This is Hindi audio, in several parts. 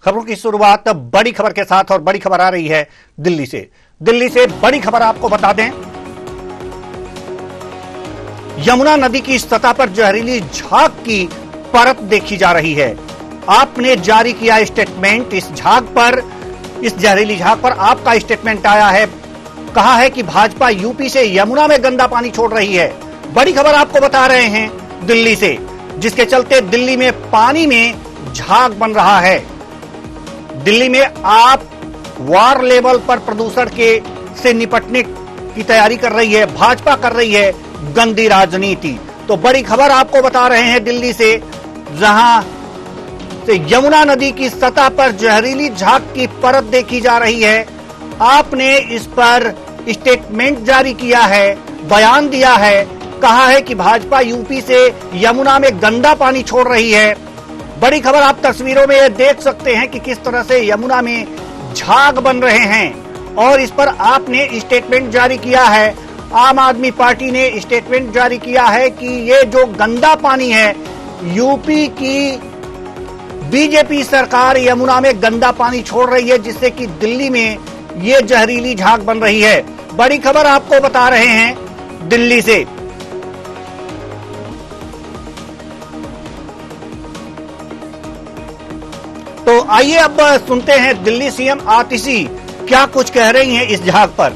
खबरों की शुरुआत बड़ी खबर के साथ, और बड़ी खबर आ रही है दिल्ली से। दिल्ली से बड़ी खबर आपको बता दें, यमुना नदी की सतह पर जहरीली झाग की परत देखी जा रही है। आपने जारी किया स्टेटमेंट, इस जहरीली झाग पर आपका स्टेटमेंट आया है। कहा है कि भाजपा यूपी से यमुना में गंदा पानी छोड़ रही है। बड़ी खबर आपको बता रहे हैं दिल्ली से, जिसके चलते दिल्ली में पानी में झाग बन रहा है। दिल्ली में आप वार लेवल पर प्रदूषण से निपटने की तैयारी कर रही है, भाजपा कर रही है गंदी राजनीति। तो बड़ी खबर आपको बता रहे हैं दिल्ली से, जहां से यमुना नदी की सतह पर जहरीली झाग की परत देखी जा रही है। आपने इस पर स्टेटमेंट जारी किया है, बयान दिया है, कहा है कि भाजपा यूपी से यमुना में गंदा पानी छोड़ रही है। बड़ी खबर आप तस्वीरों में देख सकते हैं कि किस तरह से यमुना में झाग बन रहे हैं, और इस पर आपने स्टेटमेंट जारी किया है। आम आदमी पार्टी ने स्टेटमेंट जारी किया है कि ये जो गंदा पानी है, यूपी की बीजेपी सरकार यमुना में गंदा पानी छोड़ रही है, जिससे कि दिल्ली में ये जहरीली झाग बन रही है। बड़ी खबर आपको बता रहे हैं दिल्ली से। तो आइए अब सुनते हैं दिल्ली सीएम आतिशी क्या कुछ कह रही हैं इस झाग पर।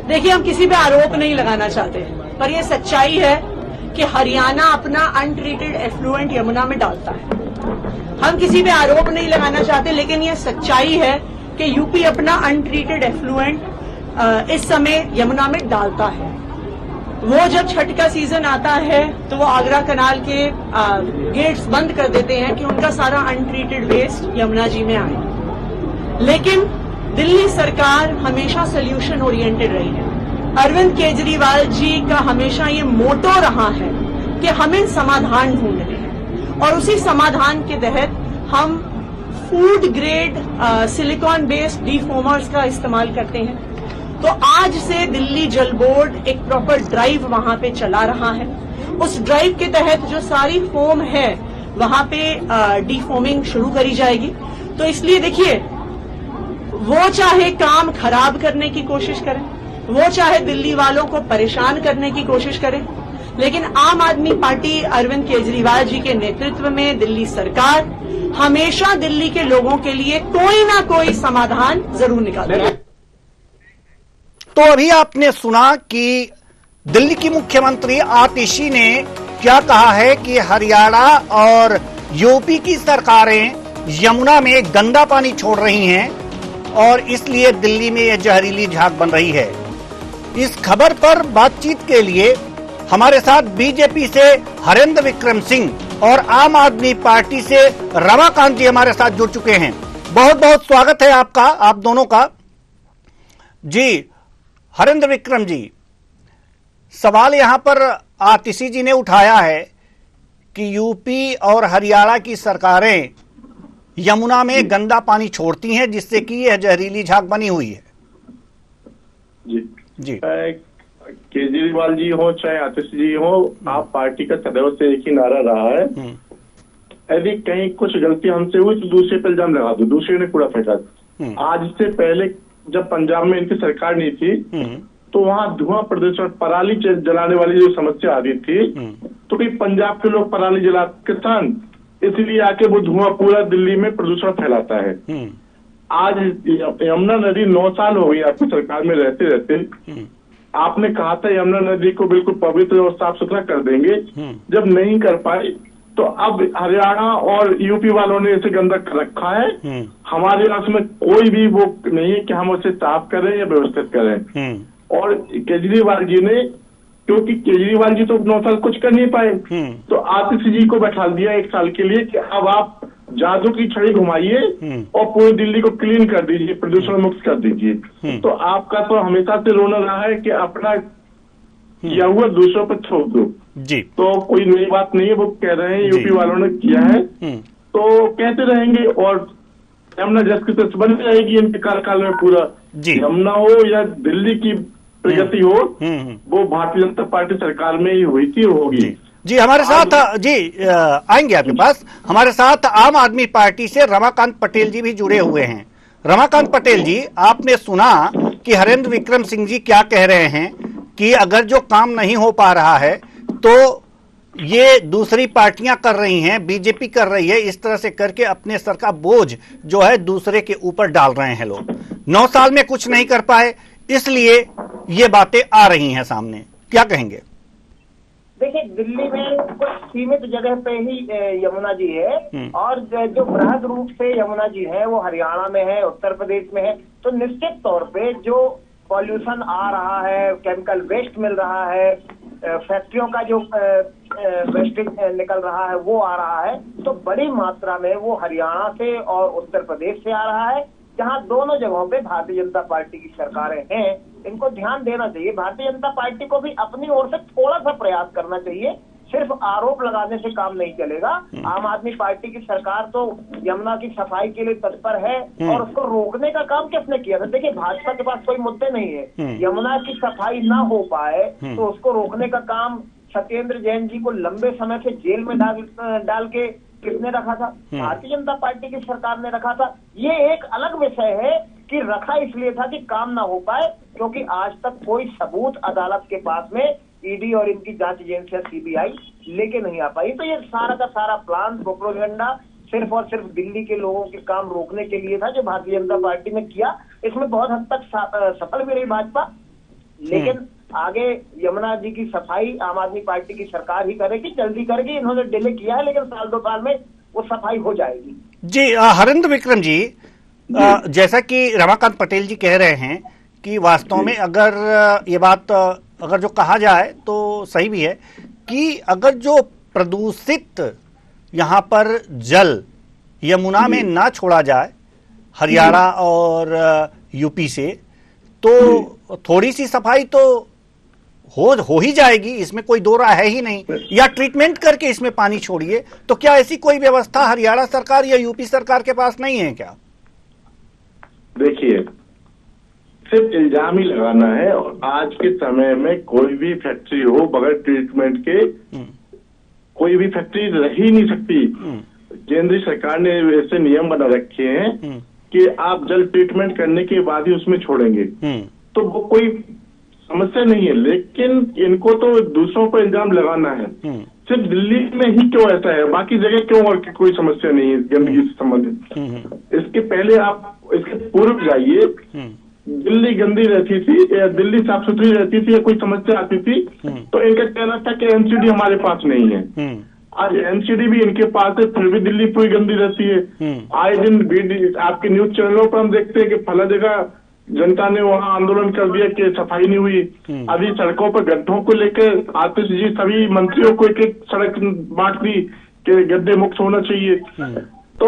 देखिए, हम किसी पे आरोप नहीं लगाना चाहते, पर यह सच्चाई है कि हरियाणा अपना अनट्रीटेड एफ्लुएंट यमुना में डालता है। हम किसी पे आरोप नहीं लगाना चाहते, लेकिन यह सच्चाई है कि यूपी अपना अनट्रीटेड एफ्लुएंट इस समय यमुना में डालता है। वो जब छठ का सीजन आता है तो वो आगरा कनाल के गेट्स बंद कर देते हैं कि उनका सारा अनट्रीटेड वेस्ट यमुना जी में आए। लेकिन दिल्ली सरकार हमेशा सोल्यूशन ओरिएंटेड रही है। अरविंद केजरीवाल जी का हमेशा ये मोटो रहा है कि हमें समाधान ढूंढने हैं, और उसी समाधान के तहत हम फूड ग्रेड सिलिकॉन बेस्ड डीफोमर्स का इस्तेमाल करते हैं। तो आज से दिल्ली जल बोर्ड एक प्रॉपर ड्राइव वहां पे चला रहा है। उस ड्राइव के तहत जो सारी फोम है वहां पे डीफोमिंग शुरू करी जाएगी। तो इसलिए देखिए, वो चाहे काम खराब करने की कोशिश करें, वो चाहे दिल्ली वालों को परेशान करने की कोशिश करें, लेकिन आम आदमी पार्टी अरविंद केजरीवाल जी के नेतृत्व में दिल्ली सरकार हमेशा दिल्ली के लोगों के लिए कोई ना कोई समाधान जरूर निकालती है। तो अभी आपने सुना कि दिल्ली की मुख्यमंत्री आतिशी ने क्या कहा है कि हरियाणा और यूपी की सरकारें यमुना में गंदा पानी छोड़ रही हैं, और इसलिए दिल्ली में यह जहरीली झाग बन रही है। इस खबर पर बातचीत के लिए हमारे साथ बीजेपी से हरेंद्र विक्रम सिंह और आम आदमी पार्टी से रमाकांत जी हमारे साथ जुड़ चुके हैं। बहुत बहुत स्वागत है आपका, आप दोनों का। जी हरेंद्र विक्रम जी, सवाल यहां पर आतिशी जी ने उठाया है कि यूपी और हरियाणा की सरकारें यमुना में गंदा पानी छोड़ती हैं, जिससे कि यह जहरीली झाग बनी हुई है। जी केजरीवाल जी हो चाहे आतिशी जी हो, आप पार्टी का सदैव से एक ही नारा रहा है, यदि कहीं कुछ गलती हमसे हुई तो दूसरे पर इल्जाम लगा दो, दूसरे ने कूड़ा फेंका। आज से पहले जब पंजाब में इनकी सरकार नहीं थी तो वहाँ धुआं प्रदूषण, पराली जलाने वाली जो समस्या आ रही थी, तो कि पंजाब के लोग पराली जलाते, किसान, इसलिए आके वो धुआं पूरा दिल्ली में प्रदूषण फैलाता है। आज यमुना नदी 9 साल हो गई आपकी सरकार में रहते रहते। आपने कहा था यमुना नदी को बिल्कुल पवित्र और साफ सुथरा कर देंगे, जब नहीं कर पाए तो अब हरियाणा और यूपी वालों ने इसे गंदा कर रखा है। हमारे पास में कोई भी वो नहीं है कि हम उसे साफ करें या व्यवस्थित करें। और केजरीवाल जी ने, क्योंकि केजरीवाल जी तो 9 साल कुछ कर नहीं पाए, तो आतिशी जी को बैठा दिया 1 साल के लिए कि अब आप जादू की छड़ी घुमाइए और पूरी दिल्ली को क्लीन कर दीजिए, प्रदूषण मुक्त कर दीजिए। तो आपका तो हमेशा से रोना रहा है कि अपना किया हुआ दूसरों पर छोड़ दो जी। तो कोई नई बात नहीं है, वो कह रहे हैं यूपी वालों ने किया है तो कहते रहेंगे, और यमुना जस की तस बन जाएगी इनके कार्यकाल में पूरा। यमुना हो या दिल्ली की प्रगति हो, वो भारतीय जनता पार्टी सरकार में ही हुई थी, होगी। जी हमारे साथ आएंगे आपके पास। हमारे साथ आम आदमी पार्टी से रमाकांत पटेल जी भी जुड़े हुए हैं। रमाकांत पटेल जी, आपने सुना कि हरेंद्र विक्रम सिंह जी क्या कह रहे हैं कि अगर जो काम नहीं हो पा रहा है तो ये दूसरी पार्टियां कर रही हैं, बीजेपी कर रही है, इस तरह से करके अपने सर का बोझ जो है दूसरे के ऊपर डाल रहे हैं लोग। 9 साल में कुछ नहीं कर पाए, इसलिए ये बातें आ रही हैं सामने। क्या कहेंगे? देखिए, दिल्ली में कुछ सीमित जगह पे ही यमुना जी है और जो बृहद रूप से यमुना जी है वो हरियाणा में है, उत्तर प्रदेश में है। तो निश्चित तौर पे जो पॉल्यूशन आ रहा है, केमिकल वेस्ट मिल रहा है, फैक्ट्रियों का जो वेस्टेज निकल रहा है वो आ रहा है, तो बड़ी मात्रा में वो हरियाणा से और उत्तर प्रदेश से आ रहा है, जहां दोनों जगहों पे भारतीय जनता पार्टी की सरकारें हैं। इनको ध्यान देना चाहिए। भारतीय जनता पार्टी को भी अपनी ओर से थोड़ा सा प्रयास करना चाहिए। सिर्फ आरोप लगाने से काम नहीं चलेगा। आम आदमी पार्टी की सरकार तो यमुना की सफाई के लिए तत्पर है और उसको रोकने का काम किसने किया था? देखिए, भाजपा के पास कोई मुद्दे नहीं है। यमुना की सफाई ना हो पाए तो उसको रोकने का काम सत्येंद्र जैन जी को लंबे समय से जेल में डाल के किसने रखा था? भारतीय जनता पार्टी की सरकार ने रखा था। ये एक अलग विषय है कि रखा इसलिए था कि काम ना हो पाए, क्योंकि आज तक कोई सबूत अदालत के पास में ईडी और इनकी जांच एजेंसी सीबीआई लेके नहीं आ पाई। तो ये सारा का सारा प्लान, प्रोपेगेंडा सिर्फ और सिर्फ दिल्ली के लोगों के काम रोकने के लिए था, जो भारतीय जनता पार्टी ने किया। इसमें बहुत हद तक सफल भी रही भाजपा, लेकिन आगे यमुना जी की सफाई आम आदमी पार्टी की सरकार ही करेगी, जल्दी करेगी। इन्होंने डिले किया है, लेकिन साल 2 साल में वो सफाई हो जाएगी। जी हरेंद्र विक्रम जी, जैसा कि रमाकांत पटेल जी कह रहे हैं कि वास्तव में अगर ये बात अगर जो कहा जाए तो सही भी है कि अगर जो प्रदूषित यहाँ पर जल यमुना में ना छोड़ा जाए हरियाणा और यूपी से, तो थोड़ी सी सफाई तो हो ही जाएगी, इसमें कोई दो राय है ही नहीं। या ट्रीटमेंट करके इसमें पानी छोड़िए, तो क्या ऐसी कोई व्यवस्था हरियाणा सरकार या यूपी सरकार के पास नहीं है क्या? देखिए, सिर्फ इल्जाम ही लगाना है। और आज के समय में कोई भी फैक्ट्री हो बगैर ट्रीटमेंट के कोई भी फैक्ट्री रह ही नहीं सकती। केंद्र सरकार ने ऐसे नियम बना रखे हैं कि आप जल ट्रीटमेंट करने के बाद ही उसमें छोड़ेंगे, तो वो कोई समस्या नहीं है। लेकिन इनको तो दूसरों पर इल्जाम लगाना है। सिर्फ दिल्ली में ही क्यों ऐसा है, बाकी जगह क्यों और कोई समस्या नहीं है गंदगी से संबंधित? इसके पहले आप इसके पूर्व जाइए, दिल्ली गंदी रहती थी या दिल्ली साफ सुथरी रहती थी या कोई समस्या आती थी तो इनका कहना था कि एनसीडी हमारे पास नहीं है। आज एनसीडी भी इनके पास है, फिर भी दिल्ली पूरी गंदी रहती है। आए दिन आपके न्यूज चैनलों पर हम देखते हैं कि फला जगह जनता ने वहां आंदोलन कर दिया कि सफाई नहीं हुई। अभी सड़कों पर गड्ढों को लेकर आतिश जी सभी मंत्रियों को एक एक सड़क बांट दी कि गड्ढे मुक्त होना चाहिए। तो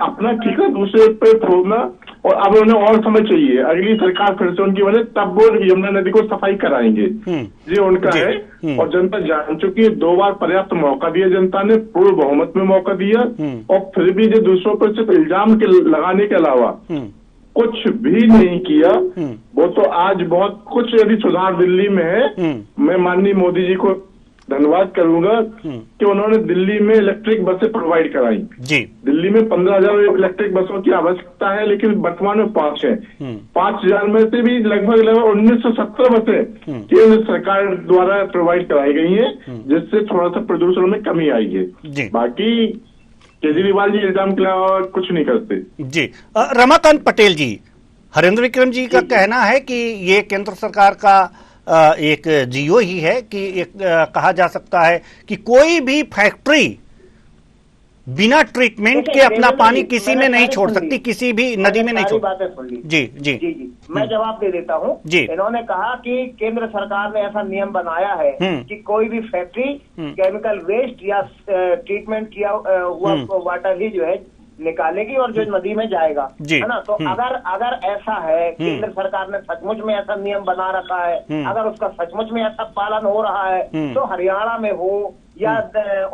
अपना ठिकाना दूसरे पे छोड़ना, और अब उन्हें और समय चाहिए। अगली सरकार फिर से उनकी बने, तब वो यमुना नदी को सफाई कराएंगे। ये उनका है और जनता जान चुकी है। 2 बार पर्याप्त मौका दिया जनता ने, पूर्ण बहुमत में मौका दिया, और फिर भी जो दूसरों पर सिर्फ इल्जाम लगाने के अलावा कुछ भी नहीं किया। वो तो आज बहुत कुछ यदि सुधार दिल्ली में है। मैं माननीय मोदी जी को धन्यवाद करूंगा कि उन्होंने दिल्ली में इलेक्ट्रिक बसें प्रोवाइड कराई। जी, दिल्ली में 15,000 इलेक्ट्रिक बसों की आवश्यकता है, लेकिन वर्तमान में 5 है। 5,000 में से भी लगभग 1970 बसें केंद्र सरकार द्वारा प्रोवाइड कराई गई है, जिससे थोड़ा सा प्रदूषण में कमी आई है। बाकी केजरीवाल जी इल्जाम के अलावा कुछ नहीं करते। जी रमाकांत पटेल जी, हरेंद्र विक्रम जी का कहना है कि ये केंद्र सरकार का एक जियो ही है कि एक कहा जा सकता है कि कोई भी फैक्ट्री बिना ट्रीटमेंट के अपना पानी किसी में नहीं छोड़ सकती, किसी भी नदी में नहीं छोड़। बातें सुन ली। जी जी जी जी, मैं जवाब दे देता हूँ। जी, इन्होंने कहा कि केंद्र सरकार ने ऐसा नियम बनाया है कि कोई भी फैक्ट्री केमिकल वेस्ट या ट्रीटमेंट किया हुआ वाटर ही जो है निकालेगी और जो नदी में जाएगा, है ना। तो अगर ऐसा है, केंद्र सरकार ने सचमुच में ऐसा नियम बना रखा है, अगर उसका सचमुच में ऐसा पालन हो रहा है, तो हरियाणा में हो या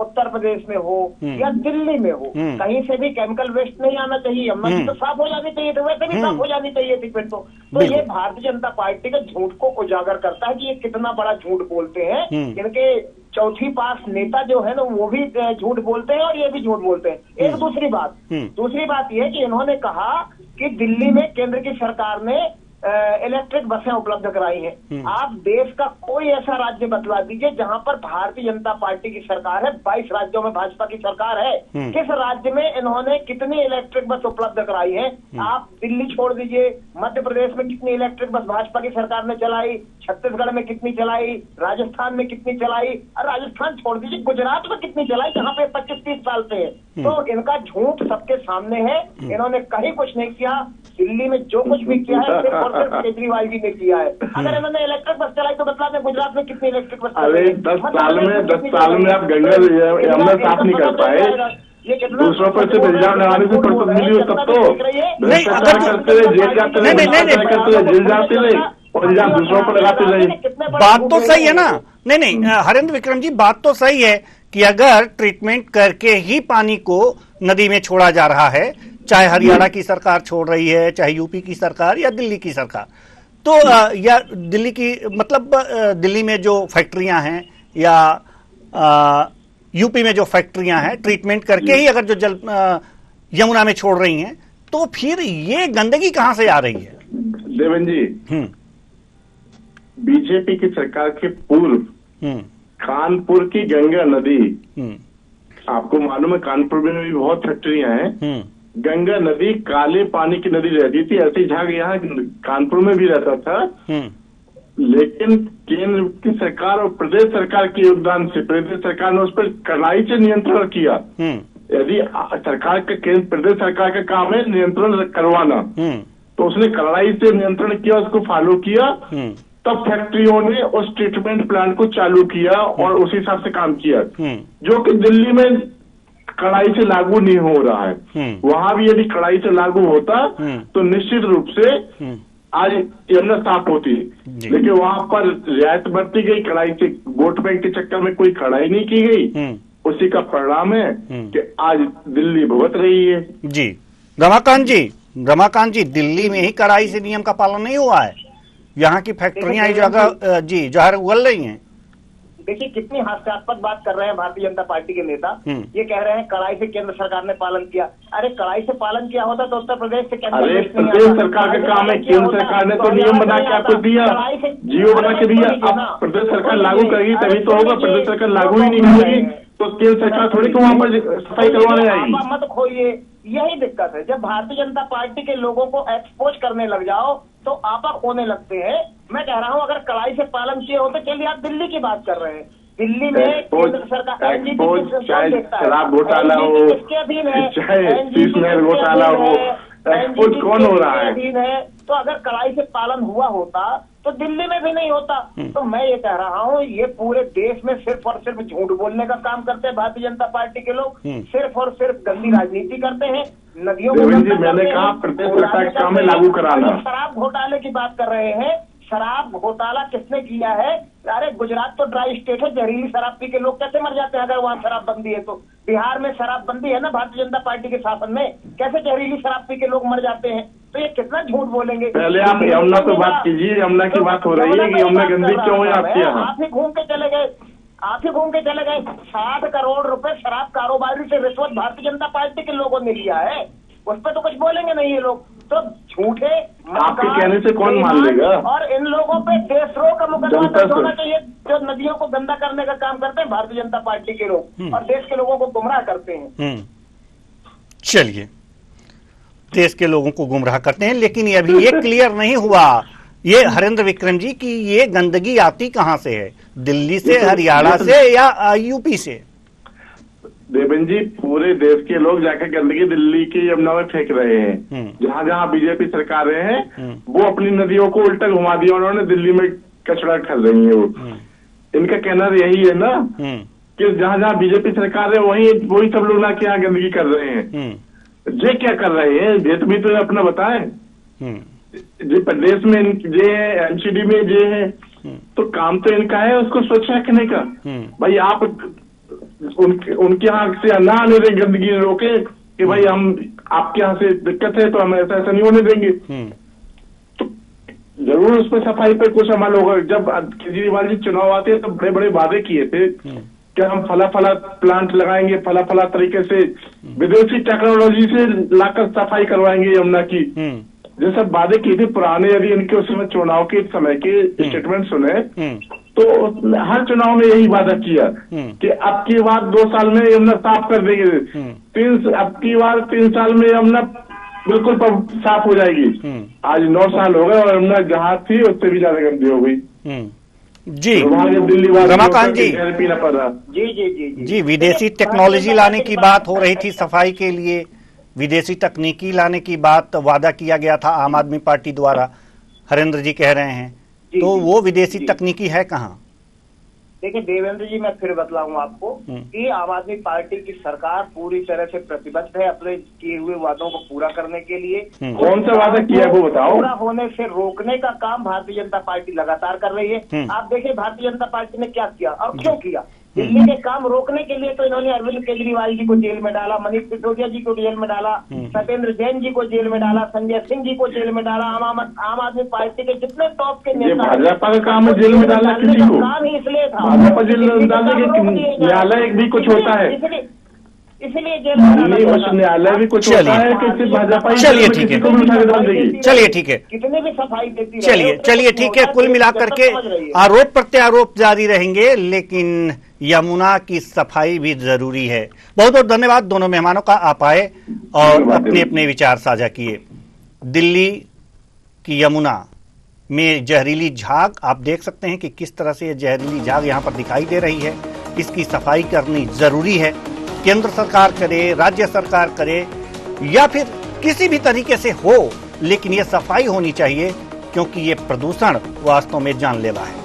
उत्तर प्रदेश में हो या दिल्ली में हो, कहीं से भी केमिकल वेस्ट नहीं आना चाहिए। यमुना जी तो साफ हो जानी चाहिए, तो वैसे भी साफ हो जानी चाहिए थी फिर तो ये भारतीय जनता पार्टी के झूठ को उजागर करता है कि ये कितना बड़ा झूठ बोलते हैं। इनके चौथी पास नेता जो है ना वो भी झूठ बोलते हैं और ये भी झूठ बोलते हैं। एक दूसरी बात ये है कि इन्होंने कहा कि दिल्ली में केंद्र की सरकार ने इलेक्ट्रिक बसें उपलब्ध कराई हैं। आप देश का कोई ऐसा राज्य बतला दीजिए जहां पर भारतीय जनता पार्टी की सरकार है, 22 राज्यों में भाजपा की सरकार है, किस राज्य में इन्होंने कितनी इलेक्ट्रिक बस उपलब्ध कराई है? आप दिल्ली छोड़ दीजिए, मध्य प्रदेश में कितनी इलेक्ट्रिक बस भाजपा की सरकार ने चलाई, छत्तीसगढ़ में कितनी चलाई, राजस्थान में कितनी चलाई, और राजस्थान छोड़ दीजिए गुजरात में कितनी चलाई जहां पे 25-30 साल से है। तो इनका झूठ सबके सामने है, इन्होंने कहीं कुछ नहीं किया। दिल्ली में जो कुछ भी किया है सिर्फ और सिर्फ केजरीवाल जी ने किया है। अगर इन्होंने इलेक्ट्रिक बस चलाई तो बता दें गुजरात में कितनी इलेक्ट्रिक बस? अरे 10 साल में आप गंगा यमुना साफ नहीं कर पाए, दूसरों पर सिर्फ इल्जाम लगाने से फुर्सत मिली हो तब तो भ्रष्टाचार करते रहे, जेल जाते रहे, जेल जाते रहे और इल्जाम दूसरों पर लगाते रहे। बात तो सही है ना। नहीं, हरेंद्र विक्रम जी, बात तो सही है कि अगर ट्रीटमेंट करके ही पानी को नदी में छोड़ा जा रहा है, चाहे हरियाणा की सरकार छोड़ रही है, चाहे यूपी की सरकार या दिल्ली की सरकार, तो या दिल्ली की मतलब दिल्ली में जो फैक्ट्रियां हैं या यूपी में जो फैक्ट्रियां हैं, ट्रीटमेंट करके ही अगर जो जल यमुना में छोड़ रही हैं, तो फिर ये गंदगी कहां से आ रही है? देवेन जी, बीजेपी की सरकार के पूर्व कानपुर की गंगा नदी, आपको मालूम है कानपुर में भी बहुत फैक्ट्रियां हैं, गंगा नदी काले पानी की नदी रहती थी। ऐसी झाग यहाँ कानपुर में भी रहता था, लेकिन केंद्र की सरकार और प्रदेश सरकार के योगदान से प्रदेश सरकार ने उस पर कड़ाई से नियंत्रण किया। यदि सरकार का केंद्र प्रदेश सरकार का काम है नियंत्रण करवाना, तो उसने कड़ाई से नियंत्रण किया, उसको फॉलो किया, तब फैक्ट्रियों ने उस ट्रीटमेंट प्लांट को चालू किया और उसी हिसाब से काम किया, जो कि दिल्ली में कड़ाई से लागू नहीं हो रहा है। वहां भी यदि कड़ाई से लागू होता तो निश्चित रूप से आज यमुना साफ होती, लेकिन वहां पर रियायत बरती गई, कड़ाई से वोट बैंक के चक्कर में कोई कड़ाई नहीं की गई। उसी का परिणाम है कि आज दिल्ली भुगत रही है। जी रमाकांत जी, दिल्ली में ही कड़ाई से नियम का पालन नहीं हुआ है, यहाँ की फैक्ट्रियां ही जगह जी जहर उगल रही हैं। देखिए कितनी हास्यास्पद बात कर रहे हैं भारतीय जनता पार्टी के नेता। ये कह रहे हैं कड़ाई से केंद्र सरकार ने पालन किया। अरे कड़ाई से पालन किया होता तो उत्तर प्रदेश से अरे प्रदेश सरकार का काम है, केंद्र सरकार ने तो नियम बना के आपको दिया, जियो बना के दिया, अब प्रदेश सरकार लागू करेगी तभी तो होगा। प्रदेश सरकार लागू ही नहीं करेगी तो केंद्र सरकार थोड़ी को वहां पर सफाई करवाने आएगी। मत खोइए, यही दिक्कत है। जब भारतीय जनता पार्टी के लोगों को एक्सपोज करने लग जाओ तो आपा खोने लगते हैं। मैं कह रहा हूं अगर कड़ाई से पालन किए होते, चलिए आप दिल्ली की बात कर रहे हैं, दिल्ली में केंद्र सरकार चाहे शराब घोटाला हो, चाहे शीशमहल घोटाला हो, एक्सपोज कौन हो रहा है? तो अगर कड़ाई से पालन हुआ होता तो दिल्ली में भी नहीं होता। तो मैं ये कह रहा हूँ ये पूरे देश में सिर्फ और सिर्फ झूठ बोलने का काम करते हैं भारतीय जनता पार्टी के लोग, सिर्फ और सिर्फ गंदी राजनीति करते हैं, नदियों को मैंने कहा प्रदेश सरकार का काम है लागू कराना। शराब घोटाले की बात कर रहे हैं, शराब घोटाला किसने किया है? अरे गुजरात तो ड्राई स्टेट है, जहरीली शराब पी के लोग कैसे मर जाते हैं अगर वहाँ शराबबंदी है तो? बिहार में शराबबंदी है ना भारतीय जनता पार्टी के शासन में, कैसे जहरीली शराब पी के लोग मर जाते हैं? तो ये कितना झूठ बोलेंगे। पहले आप यमुना पे बात कीजिए, यमुना की बात हो रही है कि यमुना गंदी क्यों है आपके यहाँ? आप ही घूम के चले गए, 60 करोड़ रुपए शराब कारोबारी से रिश्वत भारतीय जनता पार्टी के लोगों ने लिया है, उस पर तो कुछ बोलेंगे नहीं ये लोग। तो झूठे आपके कहने से कौन मान लेगा? और इन लोगों पे देशद्रोह का मुकदमा दर्ज होना चाहिए जो नदियों को गंदा करने का काम करते हैं भारतीय जनता पार्टी के लोग और देश के लोगों को गुमराह करते हैं। चलिए, देश के लोगों को गुमराह करते हैं, लेकिन अभी ये क्लियर नहीं हुआ ये हरेंद्र विक्रम जी की ये गंदगी आती कहां से है, दिल्ली से, हरियाणा से या यूपी से? देवेन जी, पूरे देश के लोग जाकर गंदगी दिल्ली की यमुना में फेंक रहे हैं। जहां जहां बीजेपी सरकारें हैं वो अपनी नदियों को उल्टा घुमा दिया उन्होंने, दिल्ली में कचरा कर रही है वो। इनका कहना यही है ना कि जहां जहां बीजेपी सरकार है वही सब लोग ना के यहाँ गंदगी कर रहे हैं। जे क्या कर रहे हैं जे भी तो अपना बताएं। जे प्रदेश में जे है, एमसीडी में जे है, तो काम तो इनका है उसको स्वच्छ रखने का। भाई आप उनके यहाँ से ना आने दें, गंदगी रोके कि भाई हम आपके यहाँ से दिक्कत है तो हम ऐसा नहीं होने देंगे। तो जरूर उस पर सफाई पे कुछ अमल होगा। जब केजरीवाल जी चुनाव आते हैं तो बड़े बड़े वादे किए थे कि हम फला प्लांट लगाएंगे, फला तरीके से विदेशी टेक्नोलॉजी से लाकर सफाई करवाएंगे यमुना की। जो सब वादे किए थे पुराने, यदि इनके उस समय चुनाव के समय के स्टेटमेंट सुने तो हर चुनाव में यही वादा किया कि अब की बार 2 साल में यमुना साफ कर देंगे, अब की बार 3 साल में यमुना बिल्कुल साफ हो जाएगी। आज 9 साल हो गए और यमुना जहां थी उससे भी ज्यादा गंदी हो गई। जी दिल्ली रमाकांत जी, पीना पड़ रहा। जी विदेशी टेक्नोलॉजी लाने की बात हो रही थी सफाई के लिए, विदेशी तकनीकी लाने की बात वादा किया गया था आम आदमी पार्टी द्वारा, हरेंद्र जी कह रहे हैं, तो वो विदेशी तकनीकी है कहाँ? देखिए देवेंद्र जी, मैं फिर बतलाऊं आपको कि आम आदमी पार्टी की सरकार पूरी तरह से प्रतिबद्ध है अपने किए हुए वादों को पूरा करने के लिए। कौन सा वादा किया है वो बताओ। पूरा होने से रोकने का काम भारतीय जनता पार्टी लगातार कर रही है। आप देखिए भारतीय जनता पार्टी ने क्या किया और क्यों किया। दिल्ली के काम रोकने के लिए तो इन्होंने अरविंद केजरीवाल जी को जेल में डाला, मनीष सिसोदिया जी को जेल में डाला, सत्येंद्र जैन जी को जेल में डाला, संजय सिंह जी को जेल में डाला। आम आदमी पार्टी के जितने टॉप के नेता भाजपा का काम है जेल में डाला किसी को, काम ही इसलिए था। भाजपा जेल में डालने के न्यायालय भी कुछ होता है, इसलिए न्यायालय भी कुछ होता है कि सिर्फ भाजपा। चलिए ठीक है, चलिए ठीक है, कितने भी सफाई देती चलिए ठीक है, कुल मिलाकर के आरोप प्रत्यारोप जारी रहेंगे, लेकिन यमुना की सफाई भी जरूरी है। बहुत बहुत धन्यवाद दोनों मेहमानों का, आप आए और अपने अपने विचार साझा किए। दिल्ली की यमुना में जहरीली झाग आप देख सकते हैं कि किस तरह से ये जहरीली झाग यहाँ पर दिखाई दे रही है। इसकी सफाई करनी जरूरी है, केंद्र सरकार करे, राज्य सरकार करे या फिर किसी भी तरीके से हो, लेकिन ये सफाई होनी चाहिए क्योंकि ये प्रदूषण वास्तव में जानलेवा है।